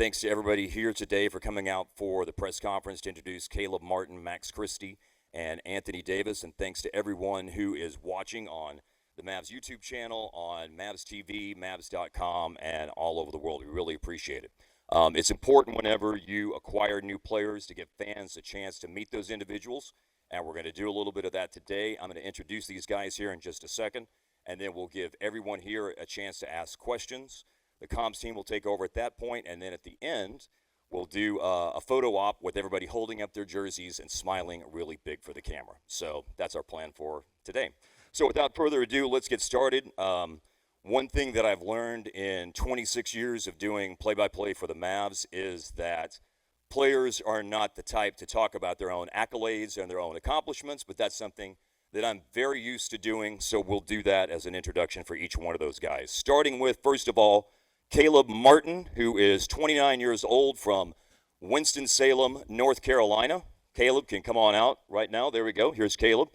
Thanks to everybody here today for coming out for the press conference to introduce Caleb Martin, Max Christie, and Anthony Davis. And thanks to everyone who is watching on the Mavs YouTube channel, on Mavs TV, Mavs.com, and all over the world. We really appreciate it. It's important whenever you acquire new players to give fans a chance to meet those individuals, and we're going to do a little bit of that today. I'm going to introduce these guys here in just a second, and then we'll give everyone here a chance to ask questions. The comms team will take over at that point, and then at the end, we'll do a photo op with everybody holding up their jerseys and smiling really big for the camera. So that's our plan for today. So without further ado, let's get started. One thing that I've learned in 26 years of doing play-by-play for the Mavs is that players are not the type to talk about their own accolades and their own accomplishments, but that's something that I'm very used to doing, so we'll do that as an introduction for each one of those guys. Starting with, first of all, Caleb Martin, who is 29 years old from Winston-Salem, North Carolina. Caleb can come on out right now. There we go. Here's Caleb.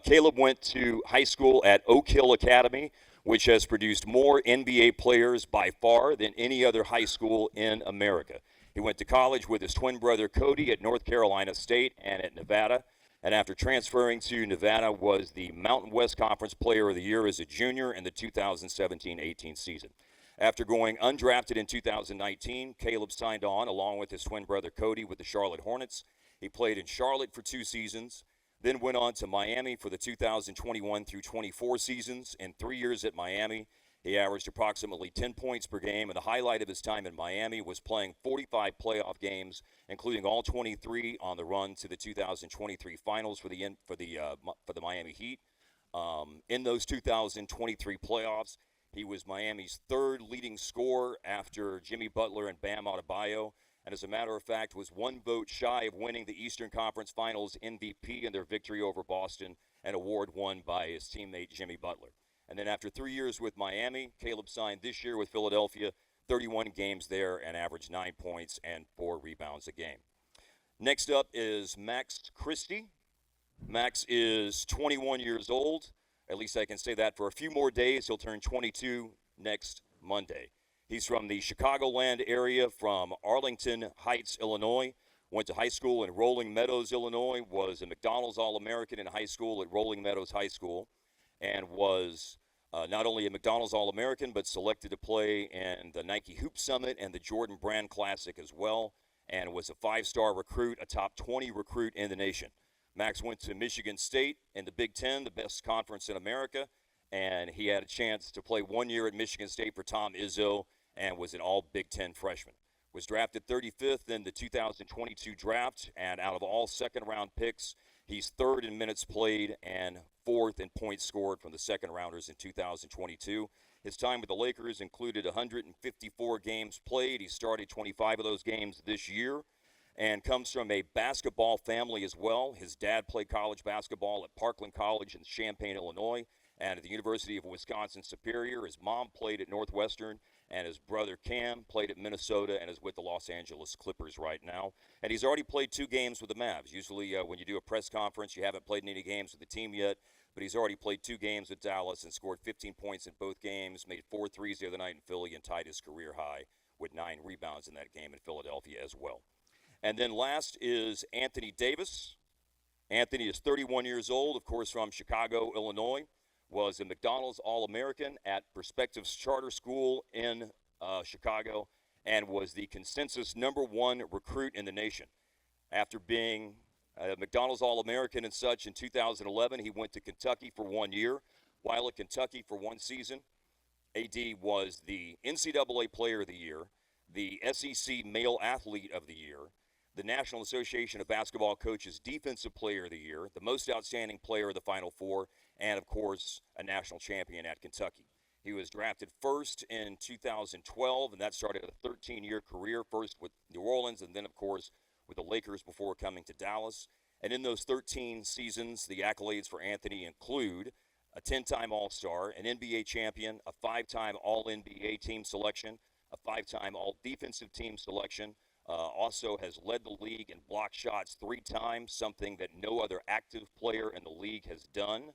Caleb went to high school at Oak Hill Academy, which has produced more NBA players by far than any other high school in America. He went to college with his twin brother Cody at North Carolina State and at Nevada. And after transferring to Nevada, was the Mountain West Conference Player of the Year as a junior in the 2017-18 season. After going undrafted in 2019, Caleb signed on along with his twin brother Cody with the Charlotte Hornets. He played in Charlotte for 2 seasons, then went on to Miami for the 2021 through 24 seasons. In 3 years at Miami, he averaged approximately 10 points per game, and the highlight of his time in Miami was playing 45 playoff games, including all 23 on the run to the 2023 finals for the Miami Heat. In those 2023 playoffs, he was Miami's 3rd leading scorer after Jimmy Butler and Bam Adebayo, and as a matter of fact, was 1 vote shy of winning the Eastern Conference Finals MVP in their victory over Boston, an award won by his teammate Jimmy Butler. And then after 3 years with Miami, Caleb signed this year with Philadelphia, 31 games there, and averaged 9 points and 4 rebounds a game. Next up is Max Christie. Max is 21 years old. At least I can say that for a few more days. He'll turn 22 next Monday. He's from the Chicagoland area, from Arlington Heights, Illinois. Went to high school in Rolling Meadows, Illinois. Was a McDonald's All-American in high school at Rolling Meadows High School. And was not only a McDonald's All-American, but selected to play in the Nike Hoop Summit and the Jordan Brand Classic as well. And was a 5-star recruit, a top 20 recruit in the nation. Max went to Michigan State in the Big Ten, the best conference in America, and he had a chance to play 1 year at Michigan State for Tom Izzo and was an all Big Ten freshman. Was drafted 35th in the 2022 draft, and out of all second-round picks, he's 3rd in minutes played and 4th in points scored from the second-rounders in 2022. His time with the Lakers included 154 games played. He started 25 of those games this year, and comes from a basketball family as well. His dad played college basketball at Parkland College in Champaign, Illinois, and at the University of Wisconsin-Superior. His mom played at Northwestern, and his brother Cam played at Minnesota and is with the Los Angeles Clippers right now. And he's already played 2 games with the Mavs. Usually when you do a press conference, you haven't played in any games with the team yet, but he's already played 2 games with Dallas and scored 15 points in both games, made 4 threes the other night in Philly, and tied his career high with 9 rebounds in that game in Philadelphia as well. And then last is Anthony Davis. Anthony is 31 years old, of course, from Chicago, Illinois. Was a McDonald's All-American at Perspectives Charter School in Chicago, and was the consensus #1 recruit in the nation. After being a McDonald's All-American and such in 2011, he went to Kentucky for 1 year. While at Kentucky for 1 season, AD was the NCAA Player of the Year, the SEC Male Athlete of the Year, the National Association of Basketball Coaches Defensive Player of the Year, the most outstanding player of the Final Four, and, of course, a national champion at Kentucky. He was drafted first in 2012, and that started a 13-year career, first with New Orleans and then, of course, with the Lakers before coming to Dallas. And in those 13 seasons, the accolades for Anthony include a 10-time All-Star, an NBA champion, a 5-time All-NBA team selection, a 5-time All-Defensive team selection, also has led the league in block shots 3 times, something that no other active player in the league has done.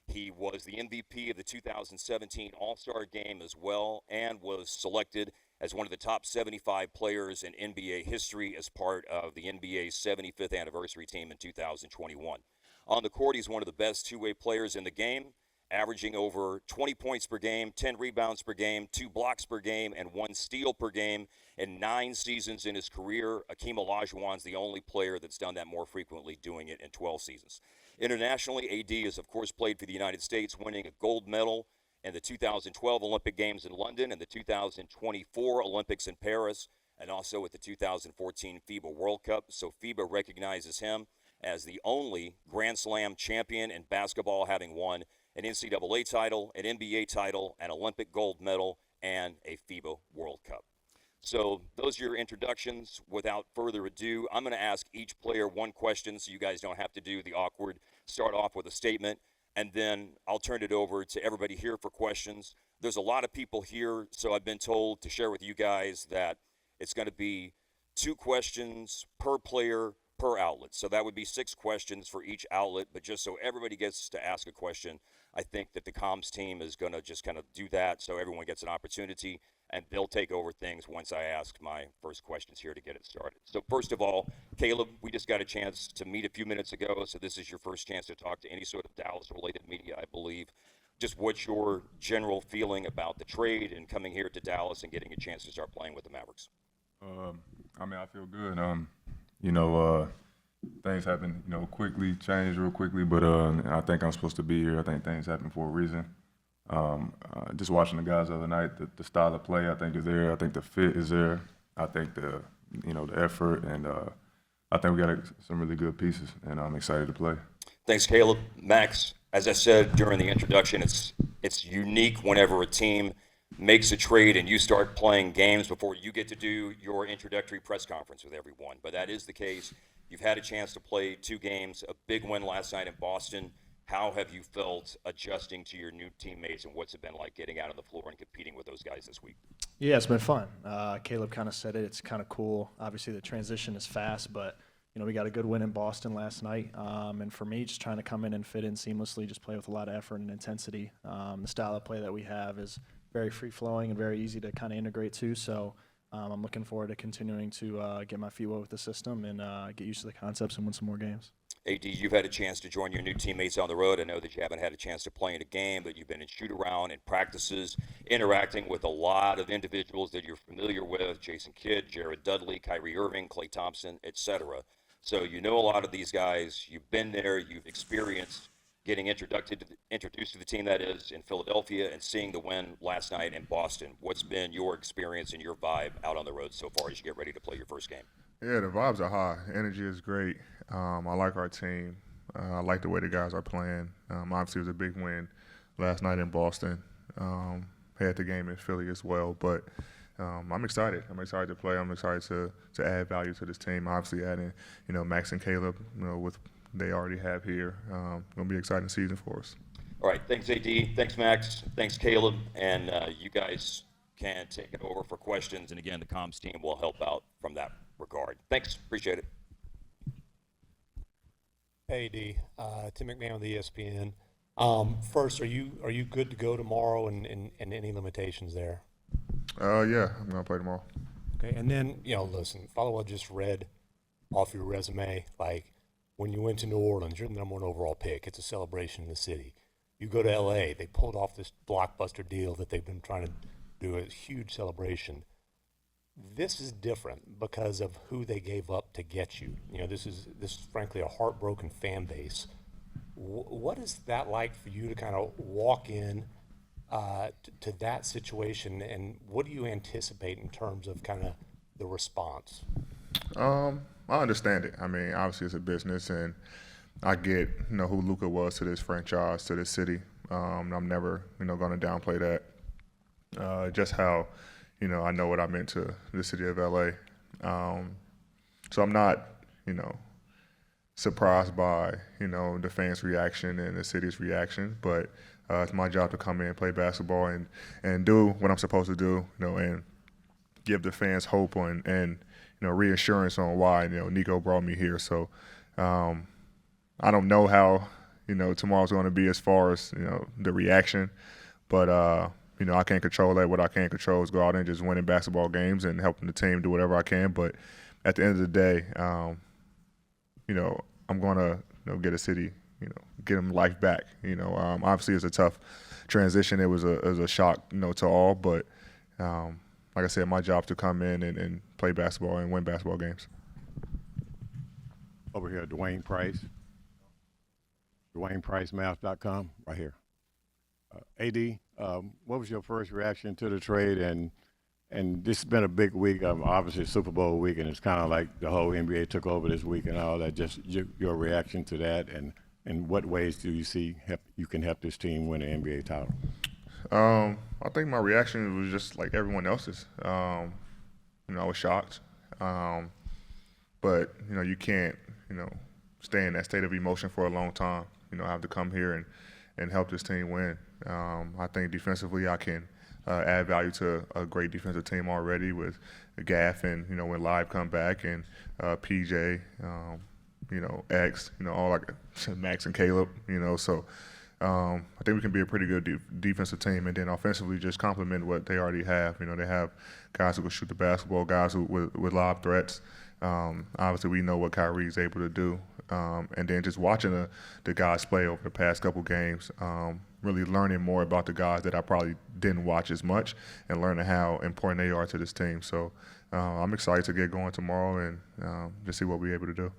He was the MVP of the 2017 All-Star Game as well, and was selected as one of the top 75 players in NBA history as part of the NBA's 75th anniversary team in 2021. On the court, he's one of the best two-way players in the game, averaging over 20 points per game, 10 rebounds per game, 2 blocks per game, and 1 steal per game in 9 seasons in his career. Akeem Olajuwon's the only player that's done that more frequently, doing it in 12 seasons. Internationally, AD has, of course, played for the United States, winning a gold medal in the 2012 Olympic Games in London and the 2024 Olympics in Paris, and also at the 2014 FIBA World Cup. So FIBA recognizes him as the only Grand Slam champion in basketball, having won an NCAA title, an NBA title, an Olympic gold medal, and a FIBA World Cup. So those are your introductions. Without further ado, I'm going to ask each player one question so you guys don't have to do the awkward start off with a statement, and then I'll turn it over to everybody here for questions. There's a lot of people here, so I've been told to share with you guys that it's going to be 2 questions per player per outlet. So that would be 6 questions for each outlet, but just so everybody gets to ask a question, I think that the comms team is going to just kind of do that so everyone gets an opportunity, and they'll take over things once I ask my first questions here to get it started. So first of all, Caleb, we just got a chance to meet a few minutes ago, so this is your first chance to talk to any sort of Dallas-related media, I believe. Just what's your general feeling about the trade and coming here to Dallas and getting a chance to start playing with the Mavericks? I feel good. Things happen, quickly, change real quickly, but I think I'm supposed to be here. I think things happen for a reason. Just watching the guys the other night, the style of play I think is there. I think the fit is there. I think the effort, and I think we got some really good pieces, and I'm excited to play. Thanks, Caleb. Max, as I said during the introduction, it's unique whenever a team makes a trade and you start playing games before you get to do your introductory press conference with everyone. But that is the case. You've had a chance to play 2 games, a big win last night in Boston. How have you felt adjusting to your new teammates, and what's it been like getting out on the floor and competing with those guys this week? Yeah, it's been fun. Caleb kind of said it. It's kind of cool. Obviously, the transition is fast, but we got a good win in Boston last night. And for me, just trying to come in and fit in seamlessly, just play with a lot of effort and intensity. The style of play that we have is very free-flowing and very easy to kind of integrate to. So I'm looking forward to continuing to get my feet wet with the system and get used to the concepts and win some more games. AD, you've had a chance to join your new teammates on the road. I know that you haven't had a chance to play in a game, but you've been in shoot-around and practices, interacting with a lot of individuals that you're familiar with: Jason Kidd, Jared Dudley, Kyrie Irving, Klay Thompson, etc. So you know a lot of these guys. You've been there. You've experienced getting introduced to the team, that is, in Philadelphia, and seeing the win last night in Boston. What's been your experience and your vibe out on the road so far as you get ready to play your first game? Yeah, the vibes are high. Energy is great. I like our team. I like the way the guys are playing. Obviously, it was a big win last night in Boston. Had the game in Philly as well. But I'm excited. I'm excited to play. I'm excited to add value to this team. Obviously, adding Max and Caleb, with they already have here. Going to be an exciting season for us. All right. Thanks, AD. Thanks, Max. Thanks, Caleb. And you guys can take it over for questions. And, again, the comms team will help out from that regard. Thanks. Appreciate it. Hey, D. Tim McMahon with ESPN. First, are you good to go tomorrow, and any limitations there? Yeah, I'm going to play tomorrow. Okay, and then, listen, follow what I just read off your resume. Like, when you went to New Orleans, you're the number 1 overall pick. It's a celebration in the city. You go to L.A., they pulled off this blockbuster deal that they've been trying to do, a huge celebration. This is different because of who they gave up to get you. This is frankly a heartbroken fan base. What is that like for you to kind of walk in to that situation, and what do you anticipate in terms of kind of the response? I understand it. I mean, obviously it's a business, and I get who Luka was to this franchise, to this city. I'm never going to downplay that. Just how I know what I meant to the city of LA. So I'm not surprised by the fans' reaction and the city's reaction, but it's my job to come in, play basketball, and do what I'm supposed to do, and give the fans hope and reassurance on why Nico brought me here. So I don't know how tomorrow's going to be as far as the reaction, but I can't control that. What I can control is go out and just winning basketball games and helping the team do whatever I can. But at the end of the day, I'm going to get a city, get them life back. Obviously it's a tough transition. It was a shock, to all. But like I said, my job is to come in and play basketball and win basketball games. Over here, Dwayne Price. DwaynePriceMath.com, right here. AD, what was your first reaction to the trade? And this has been a big week, obviously Super Bowl week, and it's kind of like the whole NBA took over this week and all that. Just your reaction to that, and in what ways do you see you can help this team win an NBA title? I think my reaction was just like everyone else's. I was shocked. But, you can't, stay in that state of emotion for a long time. I have to come here and help this team win. I think defensively I can add value to a great defensive team already with Gaff and, when Live come back and PJ, X, all like Max and Caleb, so I think we can be a pretty good defensive team, and then offensively just complement what they already have. They have guys who can shoot the basketball, guys who with lob threats. Obviously, we know what Kyrie's able to do, and then just watching the guys play over the past couple games, really learning more about the guys that I probably didn't watch as much, and learning how important they are to this team. So I'm excited to get going tomorrow and just see what we're able to do.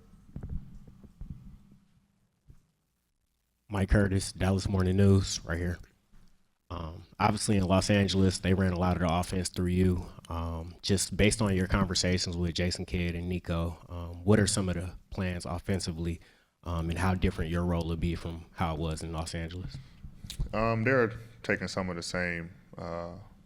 Mike Curtis, Dallas Morning News, right here. Obviously in Los Angeles, they ran a lot of the offense through you. Just based on your conversations with Jason Kidd and Nico, what are some of the plans offensively, and how different your role will be from how it was in Los Angeles? They're taking some of the same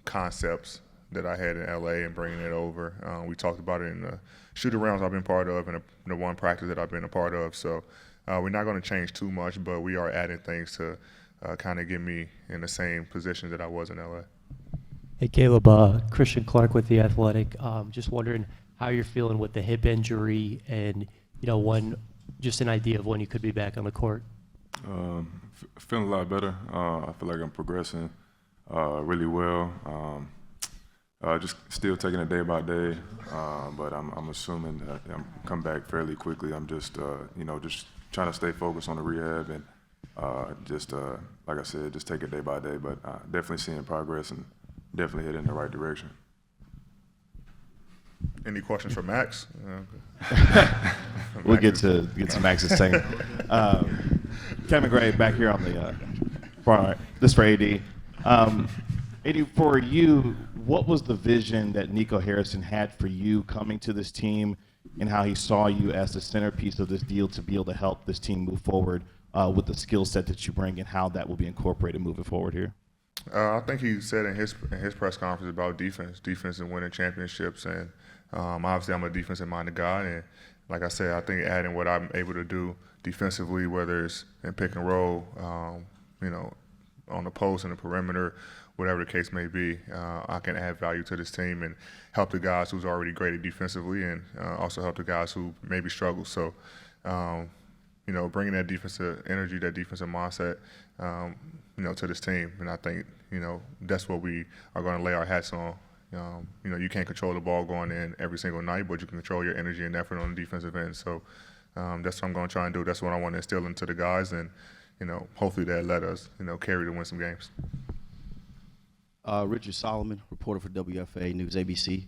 concepts that I had in LA and bringing it over. We talked about it in the shoot-arounds I've been part of and the one practice that I've been a part of. So we're not going to change too much, but we are adding things to kind of get me in the same position that I was in LA. Hey, Caleb, Christian Clark with The Athletic. Just wondering how you're feeling with the hip injury and, just an idea of when you could be back on the court. Feeling a lot better. I feel like I'm progressing really well. Just still taking it day by day, but I'm assuming that I'm come back fairly quickly. I'm just, just trying to stay focused on the rehab and like I said, just take it day by day. But definitely seeing progress and definitely heading in the right direction. Any questions for Max? We'll get to Max's thing. Kevin Gray back here on the this for AD. AD, for you, what was the vision that Nico Harrison had for you coming to this team, and how he saw you as the centerpiece of this deal to be able to help this team move forward with the skill set that you bring, and how that will be incorporated moving forward here? I think he said in his press conference about defense and winning championships, and obviously I'm a defensive-minded guy, and like I said, I think adding what I'm able to do defensively, whether it's in pick and roll, on the post and the perimeter, whatever the case may be, I can add value to this team and help the guys who's already great defensively, and also help the guys who maybe struggle. So, bringing that defensive energy, that defensive mindset, to this team, and I think that's what we are going to lay our hats on. You can't control the ball going in every single night, but you can control your energy and effort on the defensive end. So that's what I'm going to try and do. That's what I want to instill into the guys, and hopefully that let us carry to win some games. Richard Solomon, reporter for WFA News ABC.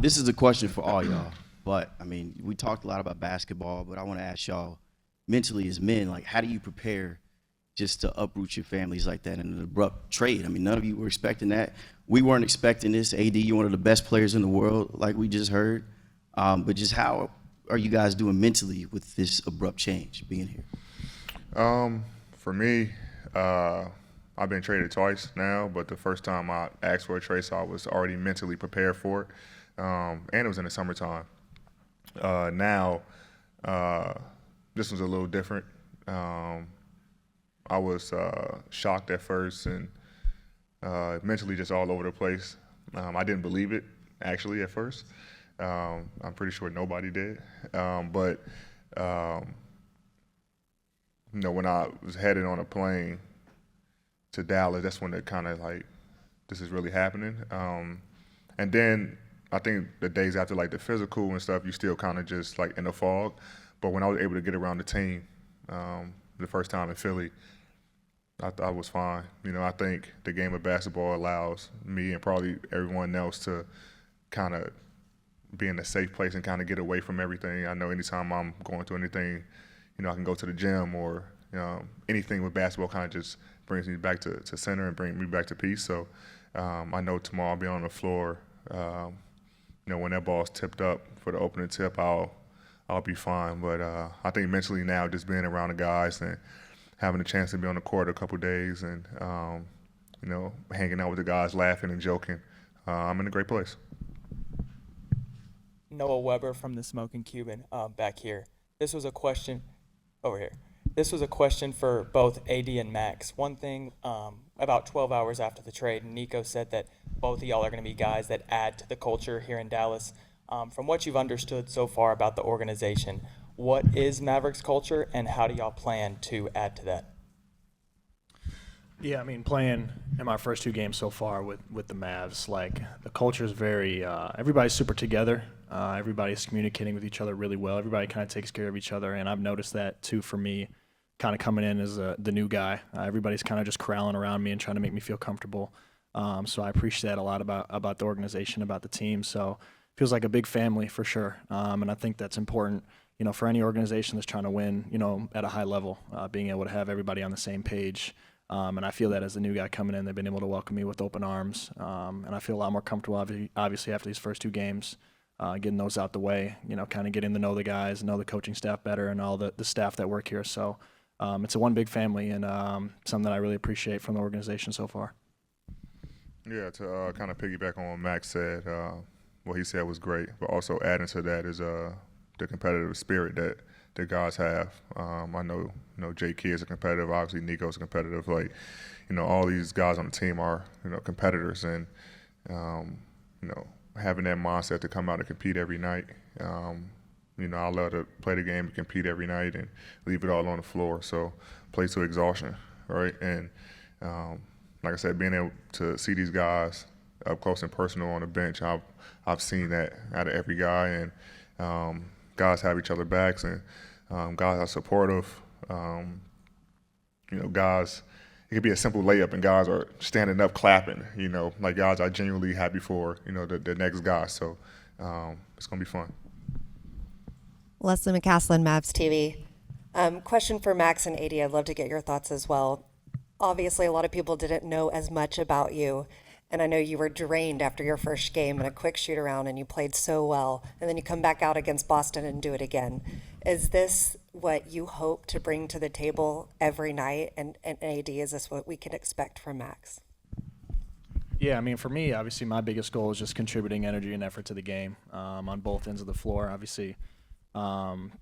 This is a question for all y'all, but we talked a lot about basketball, but I want to ask y'all, mentally as men, like, how do you prepare just to uproot your families like that in an abrupt trade? None of you were expecting that. We weren't expecting this. AD, you're one of the best players in the world, like we just heard. But just how are you guys doing mentally with this abrupt change being here? For me, I've been traded twice now, but the first time I asked for a trade, so I was already mentally prepared for it. And it was in the summertime. Now, this was a little different. I was shocked at first and mentally just all over the place. I didn't believe it, actually, at first. I'm pretty sure nobody did. But when I was headed on a plane to Dallas, that's when it kind of like this is really happening. And then I think the days after, like the physical and stuff, you still kind of just like in a fog. But when I was able to get around the team the first time in Philly, I was fine. You know, I think the game of basketball allows me and probably everyone else to kind of be in a safe place and kind of get away from everything. I know anytime I'm going through anything, you know, I can go to the gym or anything with basketball kind of just brings me back to center and bring me back to peace. So I know tomorrow I'll be on the floor. You know, when that ball's tipped up for the opening tip, I'll be fine. But I think mentally now, just being around the guys and having a chance to be on the court a couple days and you know, hanging out with the guys, laughing and joking, I'm in a great place. Noah Weber from the Smoking Cuban back here. This was a question over here. This was a question for both AD and Max. One thing, about 12 hours after the trade, Nico said that both of y'all are going to be guys that add to the culture here in Dallas. From what you've understood so far about the organization, what is Mavericks culture and how do y'all plan to add to that? Yeah, I mean, playing in my first 2 games so far with the Mavs, like the culture is very, everybody's super together. Everybody's communicating with each other really well. Everybody kind of takes care of each other, and I've noticed that too for me, kind of coming in as the new guy. Everybody's kind of just corralling around me and trying to make me feel comfortable. So I appreciate that a lot about the organization, about the team. So it feels like a big family for sure, and I think that's important. You know, for any organization that's trying to win, you know, at a high level, being able to have everybody on the same page. And I feel that as a new guy coming in, they've been able to welcome me with open arms. And I feel a lot more comfortable, obviously, after these first 2 games, getting those out the way, you know, kind of getting to know the guys, know the coaching staff better and all the staff that work here. So it's a one big family and something that I really appreciate from the organization so far. Yeah, to kind of piggyback on what Max said, what he said was great. But also adding to that is the competitive spirit that the guys have. I know, J.K. is a competitive. Obviously, Nico's competitive. Like, you know, all these guys on the team are, you know, competitors, and you know, having that mindset to come out and compete every night. You know, I love to play the game and compete every night and leave it all on the floor. So play to exhaustion, right? And like I said, being able to see these guys up close and personal on the bench, I've seen that out of every guy, and guys have each other backs, and guys are supportive. You know, guys, it could be a simple layup, and guys are standing up clapping. You know, like guys are genuinely happy for, you know, the next guy. So it's gonna be fun. Leslie McCaslin, Mavs TV. Question for Max and AD. I'd love to get your thoughts as well. Obviously, a lot of people didn't know as much about you, and I know you were drained after your first game in a quick shoot around, and you played so well, and then you come back out against Boston and do it again. Is this what you hope to bring to the table every night? And AD, is this what we can expect from Max? Yeah, I mean, for me, obviously, my biggest goal is just contributing energy and effort to the game on both ends of the floor. Obviously,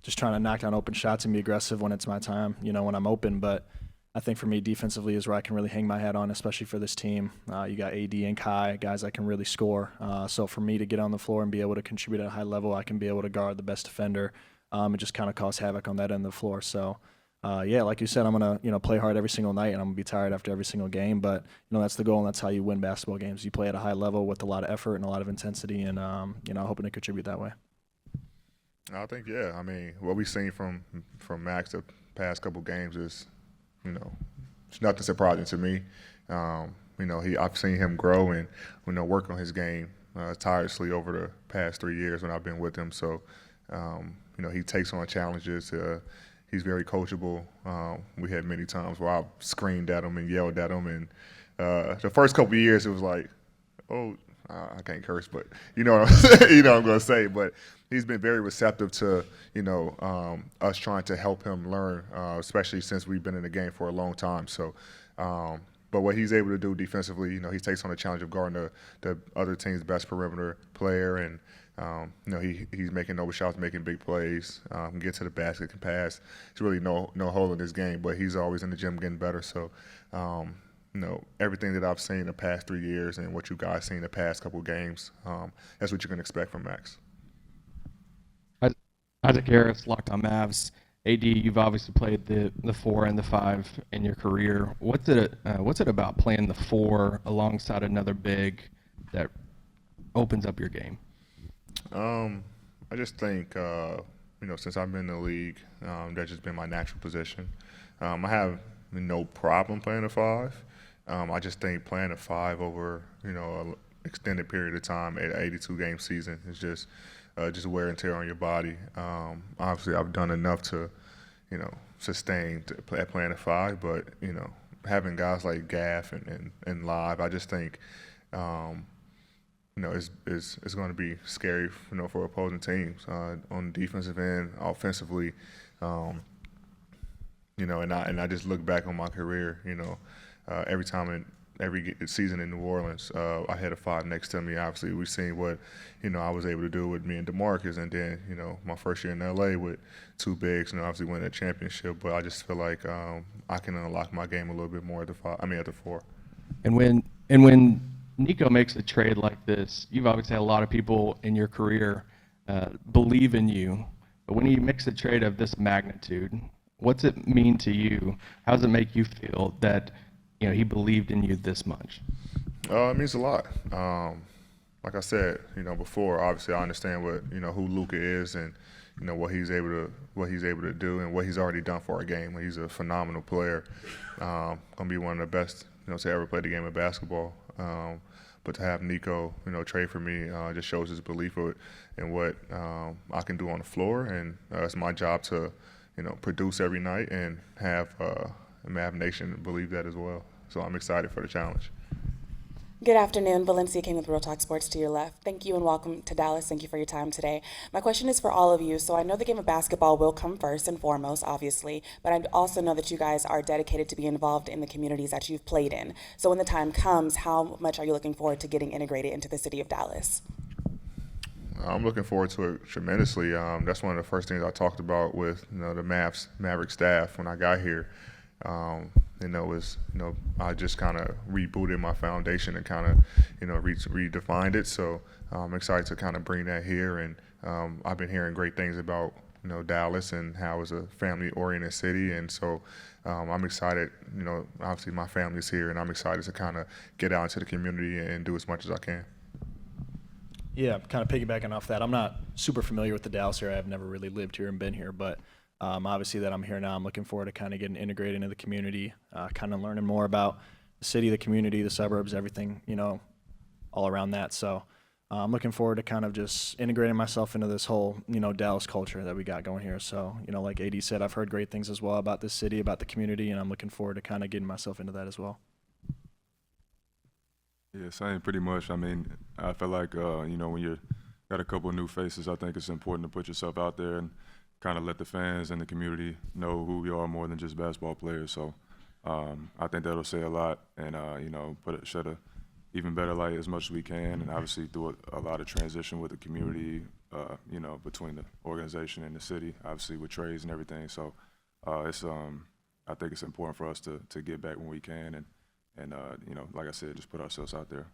just trying to knock down open shots and be aggressive when it's my time, you know, when I'm open. But I think for me, defensively is where I can really hang my hat on, especially for this team. You got AD and Kai, guys that can really score. So for me to get on the floor and be able to contribute at a high level, I can be able to guard the best defender and just kind of cause havoc on that end of the floor. So, yeah, like you said, I'm going to, play hard every single night, and I'm going to be tired after every single game. But, that's the goal, and that's how you win basketball games. You play at a high level with a lot of effort and a lot of intensity, and, hoping to contribute that way. I think, yeah. I mean, what we've seen from Max the past couple games is, it's nothing surprising to me. I've seen him grow and, work on his game tirelessly over the past 3 years when I've been with him. So, he takes on challenges. He's very coachable. We had many times where I screamed at him and yelled at him. And the first couple of years, it was like, I can't curse, but you know what I'm saying? You know what I'm going to say. But he's been very receptive to, us trying to help him learn, especially since we've been in the game for a long time. So, but what he's able to do defensively, he takes on the challenge of guarding the other team's best perimeter player, and he's making over shots, making big plays, can get to the basket, can pass. There's really no hole in his game, but he's always in the gym getting better. So, everything that I've seen the past 3 years and what you guys seen the past couple of games, that's what you can expect from Max. Isaac Harris, Locked On Mavs. AD, you've obviously played the 4 and the 5 in your career. What's it about playing the 4 alongside another big that opens up your game? I just think, since I've been in the league, that's just been my natural position. I have no problem playing a 5. I just think playing a 5 over, an extended period of time, an 82-game season, is just wear and tear on your body. Obviously, I've done enough to, sustain playing a 5, but, having guys like Gaff and Live, I just think, it's going to be scary, for opposing teams on the defensive end, offensively. And I just look back on my career, every time every season in New Orleans, I had a 5 next to me. Obviously, we've seen what, I was able to do with me and DeMarcus, and then, my first year in LA with 2 bigs, obviously winning a championship. But I just feel like I can unlock my game a little bit more at the 4. And when Nico makes a trade like this, you've obviously had a lot of people in your career believe in you. But when he makes a trade of this magnitude, what's it mean to you? How does it make you feel that he believed in you this much? It means a lot. Like I said, before, obviously I understand what who Luka is and what he's able to do and what he's already done for our game. He's a phenomenal player. Gonna be one of the best to ever play the game of basketball. But to have Nico trade for me just shows his belief in what I can do on the floor, and it's my job to produce every night and have Mav Nation believe that as well. So I'm excited for the challenge. Good afternoon. Valencia King with Real Talk Sports to your left. Thank you and welcome to Dallas. Thank you for your time today. My question is for all of you. So I know the game of basketball will come first and foremost, obviously, but I also know that you guys are dedicated to be involved in the communities that you've played in. So when the time comes, how much are you looking forward to getting integrated into the city of Dallas? I'm looking forward to it tremendously. That's one of the first things I talked about with the Mavericks staff when I got here. I just kind of rebooted my foundation and kind of, redefined it. So I'm excited to kind of bring that here. And I've been hearing great things about, Dallas and how it's a family-oriented city. And so I'm excited, obviously my family's here, and I'm excited to kind of get out into the community and do as much as I can. Yeah, kind of piggybacking off that, I'm not super familiar with the Dallas area. I've never really lived here and been here, but obviously that I'm here now, I'm looking forward to kind of getting integrated into the community, kind of learning more about the city, the community, the suburbs, everything, all around that. So I'm looking forward to kind of just integrating myself into this whole, Dallas culture that we got going here. So, like AD said, I've heard great things as well about this city, about the community, and I'm looking forward to kind of getting myself into that as well. Yeah, same, pretty much. I mean, I feel like, when you've got a couple of new faces, I think it's important to put yourself out there and kind of let the fans and the community know who we are more than just basketball players. So I think that'll say a lot and, shed a even better light as much as we can, and obviously do a lot of transition with the community, between the organization and the city, obviously with trades and everything. So I think it's important for us to get back when we can and like I said, just put ourselves out there.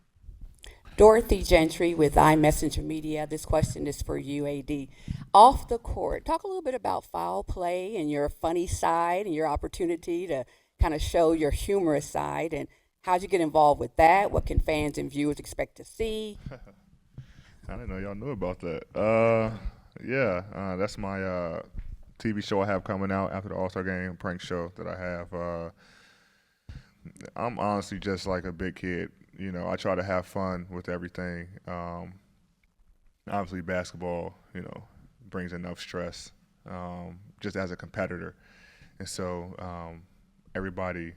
Dorothy Gentry with iMessenger Media. This question is for you, AD. Off the court, talk a little bit about foul play and your funny side and your opportunity to kind of show your humorous side, and how'd you get involved with that? What can fans and viewers expect to see? I didn't know y'all knew about that. That's my TV show I have coming out after the All-Star game, prank show that I have. I'm honestly just like a big kid. I try to have fun with everything. Obviously, basketball, brings enough stress just as a competitor. And so everybody,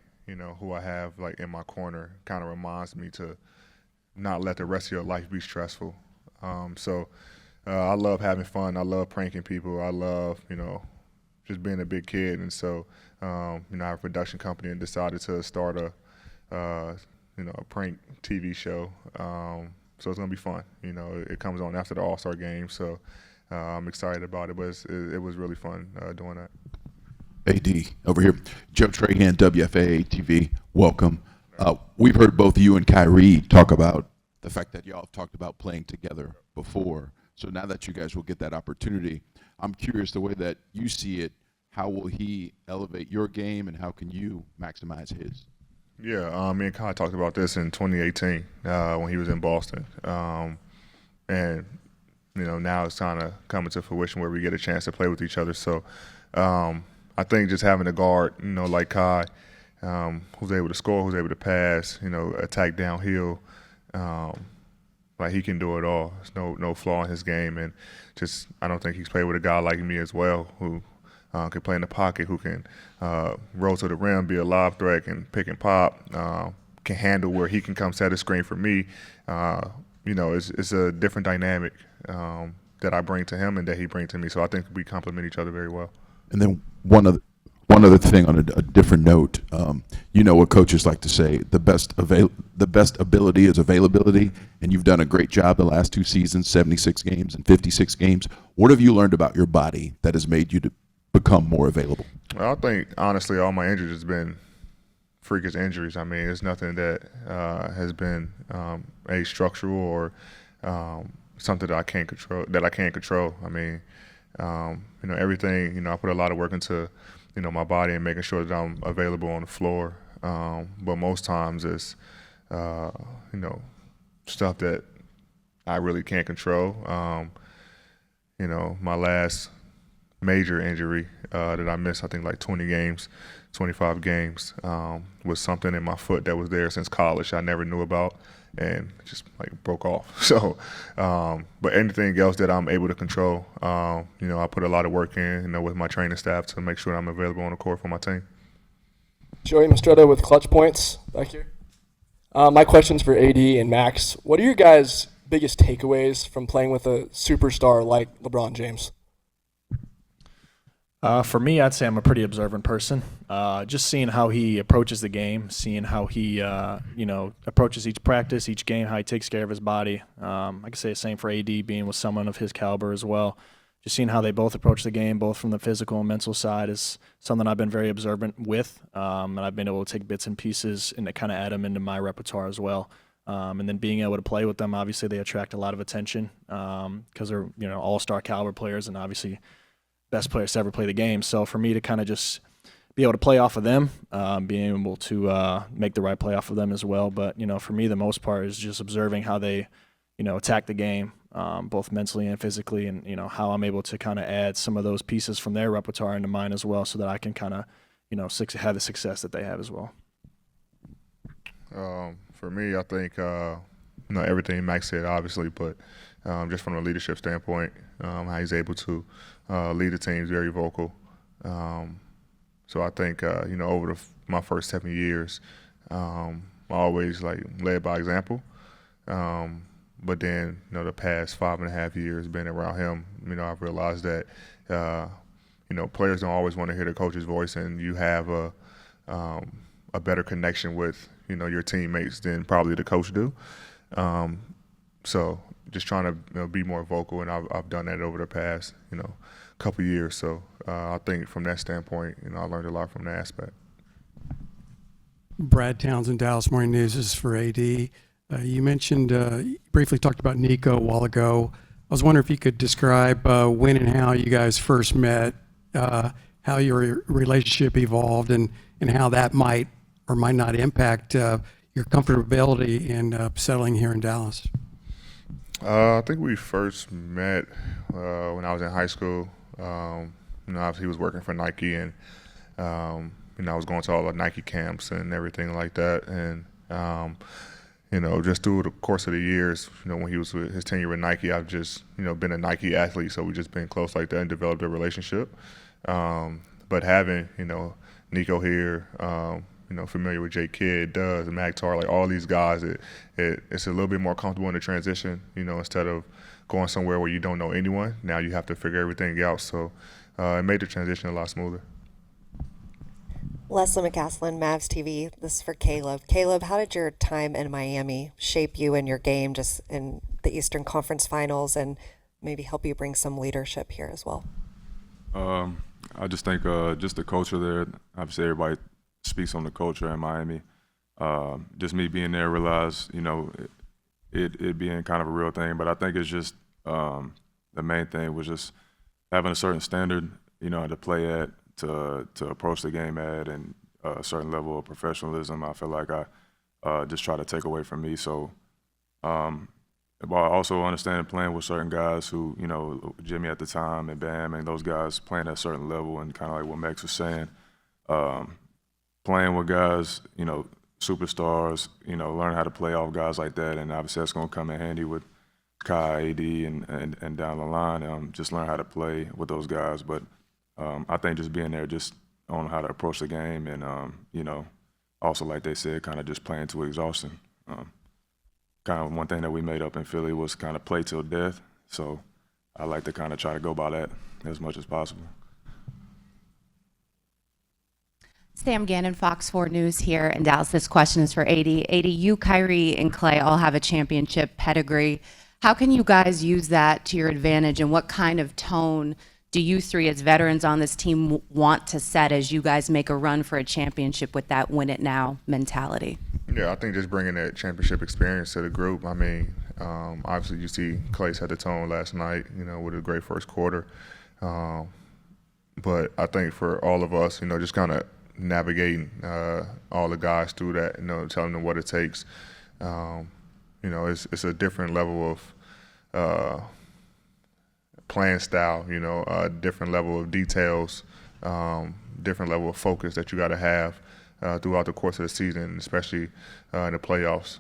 who I have like in my corner kind of reminds me to not let the rest of your life be stressful. I love having fun. I love pranking people. I love, just being a big kid. And so, I have a production company and decided to start a prank TV show. So it's going to be fun. It comes on after the All-Star game. So I'm excited about it, but it was really fun doing that. AD over here. Joe Trahan, WFAA TV. Welcome. We've heard both you and Kyrie talk about the fact that y'all have talked about playing together before. So now that you guys will get that opportunity, I'm curious the way that you see it. how will he elevate your game, and how can you maximize his? Yeah, me and Kai talked about this in 2018 when he was in Boston. And, now it's kind of coming to fruition where we get a chance to play with each other. So I think just having a guard, like Kai, who's able to score, who's able to pass, attack downhill, like he can do it all. There's no flaw in his game. And just I don't think he's played with a guy like me as well who can play in the pocket, who can roll to the rim, be a lob threat, can pick and pop, can handle where he can come set a screen for me. It's a different dynamic that I bring to him and that he brings to me. So I think we complement each other very well. And then one other thing on a different note, what coaches like to say, the best ability is availability, and you've done a great job the last 2 seasons, 76 games and 56 games. What have you learned about your body that has made you to become more available? Well, I think, honestly, all my injuries has been freakish injuries. I mean, it's nothing that has been a structural or something that I can't control. I mean, everything, I put a lot of work into, my body and making sure that I'm available on the floor. But most times it's, stuff that I really can't control. My last major injury that I missed, I think like 25 games, was something in my foot that was there since college I never knew about, and just like broke off. So, but anything else that I'm able to control, I put a lot of work in, with my training staff to make sure I'm available on the court for my team. Joey Mastretta with Clutch Points back here. My question's for AD and Max. What are your guys' biggest takeaways from playing with a superstar like LeBron James? For me, I'd say I'm a pretty observant person. Just seeing how he approaches the game, seeing how he, approaches each practice, each game, how he takes care of his body. I could say the same for AD, being with someone of his caliber as well. Just seeing how they both approach the game, both from the physical and mental side, is something I've been very observant with, and I've been able to take bits and pieces and to kind of add them into my repertoire as well. And then being able to play with them, obviously they attract a lot of attention because they're all-star caliber players and obviously best players to ever play the game. So for me to kind of just be able to play off of them, being able to make the right play off of them as well. But, for me, the most part is just observing how they, attack the game, both mentally and physically, and, how I'm able to kind of add some of those pieces from their repertoire into mine as well so that I can kind of, have the success that they have as well. For me, I think, everything Max said, obviously, but just from a leadership standpoint, how he's able to lead the team is very vocal. So I think, over my first 7 years, I always led by example. But then, the past 5.5 years being around him, I've realized that, players don't always want to hear the coach's voice, and you have a better connection with, your teammates than probably the coach do. So just trying to be more vocal, and I've done that over the past, couple years. So I think from that standpoint, I learned a lot from that aspect. Brad Townsend, Dallas Morning News. This is for AD. You mentioned, you briefly talked about Nico a while ago. I was wondering if you could describe when and how you guys first met, how your relationship evolved, and how that might or might not impact your comfortability in settling here in Dallas. I think we first met when I was in high school. Obviously he was working for Nike, and I was going to all the Nike camps and everything like that. And just through the course of the years, when he was with his tenure with Nike, I've just been a Nike athlete, so we just been close like that and developed a relationship. But having Nico here, familiar with J Kidd, Does, and Magtar, all these guys, it's a little bit more comfortable in the transition, instead of going somewhere where you don't know anyone. Now you have to figure everything out. So it made the transition a lot smoother. Leslie McCaslin, Mavs TV. This is for Caleb. Caleb, how did your time in Miami shape you in your game just in the Eastern Conference Finals and maybe help you bring some leadership here as well? I just think just the culture there, obviously everybody speaks on the culture in Miami. Just me being there, realize, it being kind of a real thing. But I think it's just the main thing was just having a certain standard, to play at, to approach the game at, and a certain level of professionalism. I feel like I just try to take away from me. So, but also understanding playing with certain guys who, you know, Jimmy at the time and Bam and those guys playing at a certain level, and kind of like what Max was saying, playing with guys, you know, superstars, you know, learn how to play off guys like that, and obviously that's going to come in handy with Kai, AD, and down the line. Just learn how to play with those guys. But I think just being there, just on how to approach the game, and you know, also like they said, kind of just playing to exhaustion. Kind of one thing that we made up in Philly was kind of play till death. So I like to kind of try to go by that as much as possible. Sam Gannon, Fox 4 News here in Dallas. This question is for AD. AD, you, Kyrie, and Clay all have a championship pedigree. How can you guys use that to your advantage, and what kind of tone do you three as veterans on this team want to set as you guys make a run for a championship with that win it now mentality? Yeah, I think just bringing that championship experience to the group. I mean, obviously you see Clay set the tone last night, you know, with a great first quarter. But I think for all of us, you know, just kind of navigating all the guys through that, you know, telling them what it takes. You know, it's a different level of playing style, you know, a different level of details, different level of focus that you got to have throughout the course of the season, especially in the playoffs.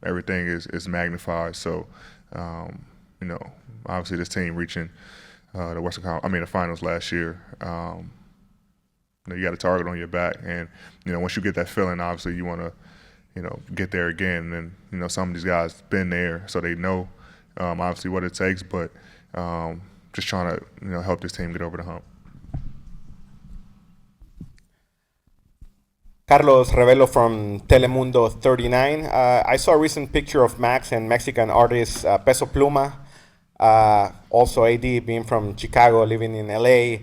Everything is magnified. So, you know, obviously this team reaching the finals last year. You know, you got a target on your back, and you know, once you get that feeling, obviously you want to, you know, get there again. And you know, some of these guys been there, so they know obviously what it takes. But just trying to, you know, help this team get over the hump. Carlos Revelo from Telemundo 39. I saw a recent picture of Max and Mexican artist Peso Pluma. Also AD being from Chicago, living in LA.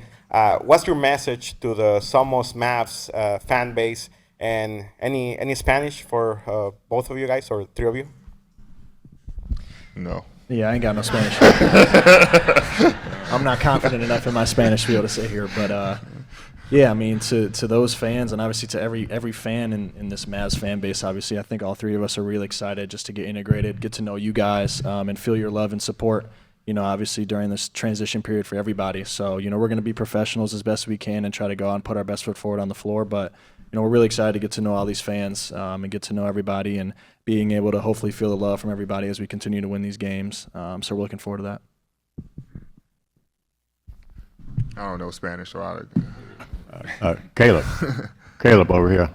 What's your message to the Somos Mavs fan base, and any Spanish for both of you guys, or three of you? No. Yeah, I ain't got no Spanish. I'm not confident enough in my Spanish to be able to sit here, but yeah, I mean, to those fans, and obviously to every fan in this Mavs fan base, obviously, I think all three of us are really excited just to get integrated, get to know you guys, and feel your love and support, you know, obviously during this transition period for everybody. So, you know, we're going to be professionals as best we can and try to go out and put our best foot forward on the floor. But, you know, we're really excited to get to know all these fans and get to know everybody, and being able to hopefully feel the love from everybody as we continue to win these games. So we're looking forward to that. I don't know Spanish, so Caleb over here,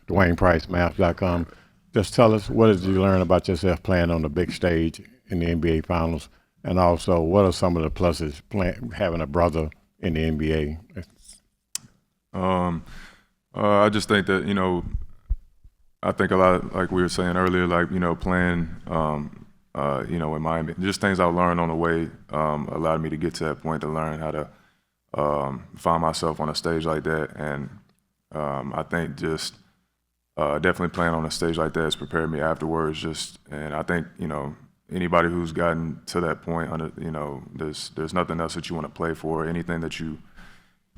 Dwayne Price, Maps.com. Just tell us, what did you learn about yourself playing on the big stage in the NBA Finals? And also, what are some of the pluses having a brother in the NBA? I just think that, you know, I think a lot, like we were saying earlier, like, you know, playing, you know, in Miami, just things I learned on the way allowed me to get to that point to learn how to find myself on a stage like that. And I think just definitely playing on a stage like that has prepared me afterwards. And I think, you know, anybody who's gotten to that point, you know, there's nothing else that you want to play for. Anything that you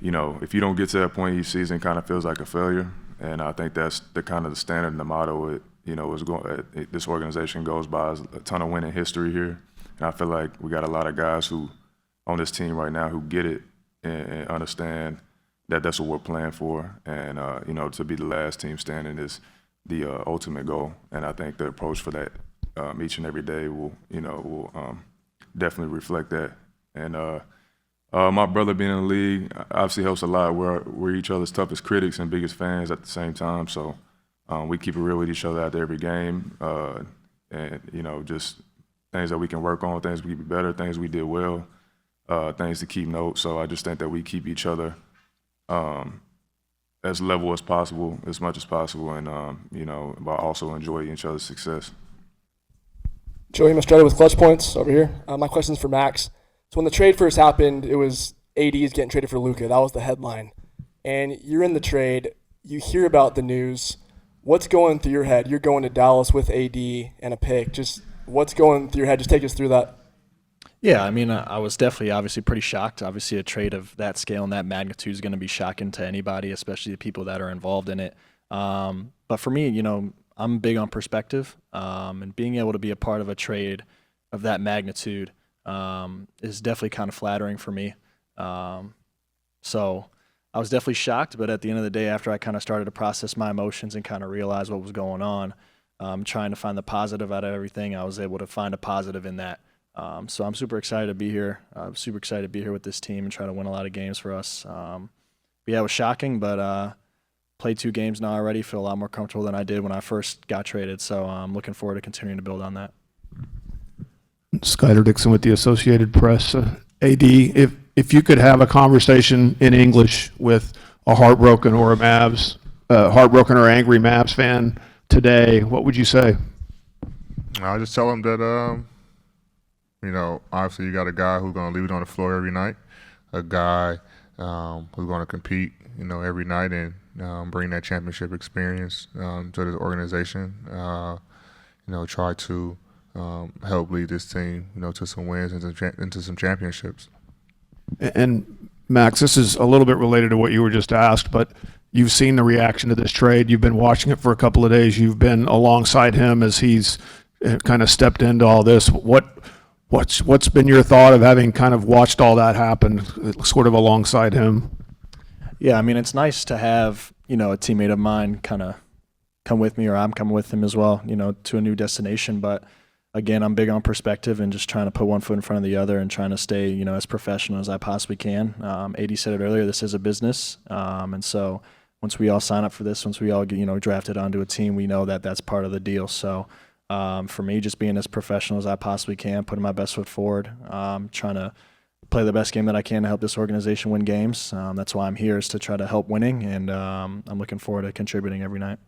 know, if you don't get to that point, each season kind of feels like a failure. And I think that's the kind of the standard and the motto this organization goes by, is a ton of winning history here. And I feel like we got a lot of guys who on this team right now who get it and understand that that's what we're playing for. And, you know, to be the last team standing is the ultimate goal. And I think the approach for that each and every day will definitely reflect that. And my brother being in the league obviously helps a lot. We're each other's toughest critics and biggest fans at the same time. So we keep it real with each other out there every game. And, you know, just things that we can work on, things we can be better, things we did well, things to keep note. So I just think that we keep each other as level as possible, as much as possible, and, you know, but also enjoy each other's success. Joey Mastretta with Clutch Points over here. My question's for Max. So when the trade first happened, it was AD is getting traded for Luka. That was the headline. And you're in the trade. You hear about the news. What's going through your head? You're going to Dallas with AD and a pick. Just what's going through your head? Just take us through that. Yeah, I mean, I was definitely obviously pretty shocked. Obviously, a trade of that scale and that magnitude is going to be shocking to anybody, especially the people that are involved in it. But for me, I'm big on perspective, and being able to be a part of a trade of that magnitude is definitely kind of flattering for me. So I was definitely shocked, but at the end of the day, after I kind of started to process my emotions and kind of realize what was going on, trying to find the positive out of everything, I was able to find a positive in that. So I'm super excited to be here. I'm super excited to be here with this team and try to win a lot of games for us. But yeah, it was shocking, but played 2 games now already. Feel a lot more comfortable than I did when I first got traded. So I'm looking forward to continuing to build on that. Skyler Dixon with the Associated Press. AD, if you could have a conversation in English with a heartbroken or heartbroken or angry Mavs fan today, what would you say? I'll just tell them that, obviously you got a guy who's going to leave it on the floor every night, a guy who's going to compete, every night and bring that championship experience to the organization. Try to help lead this team, to some wins and into some championships. And Max, this is a little bit related to what you were just asked, but you've seen the reaction to this trade. You've been watching it for a couple of days. You've been alongside him as he's kind of stepped into all this. What's been your thought of having kind of watched all that happen, sort of alongside him? Yeah, I mean, it's nice to have, a teammate of mine kind of come with me, or I'm coming with him as well, to a new destination. But again, I'm big on perspective and just trying to put one foot in front of the other and trying to stay, as professional as I possibly can. AD said it earlier, this is a business. And so once we all sign up for this, once we all get, drafted onto a team, we know that that's part of the deal. So for me, just being as professional as I possibly can, putting my best foot forward, trying to play the best game that I can to help this organization win games. That's why I'm here, is to try to help winning, and I'm looking forward to contributing every night.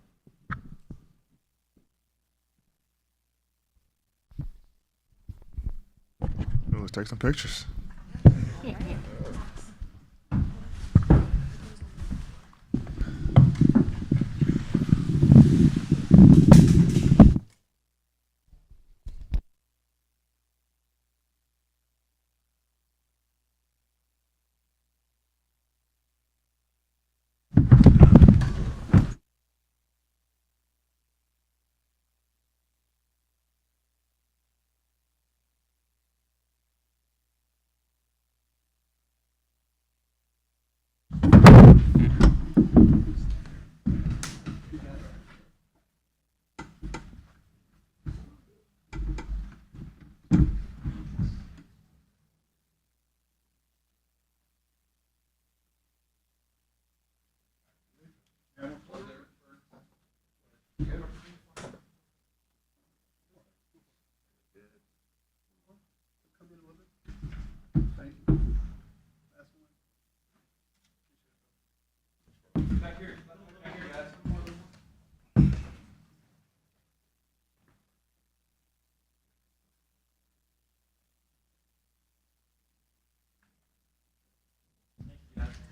Let's take some pictures.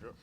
Yep.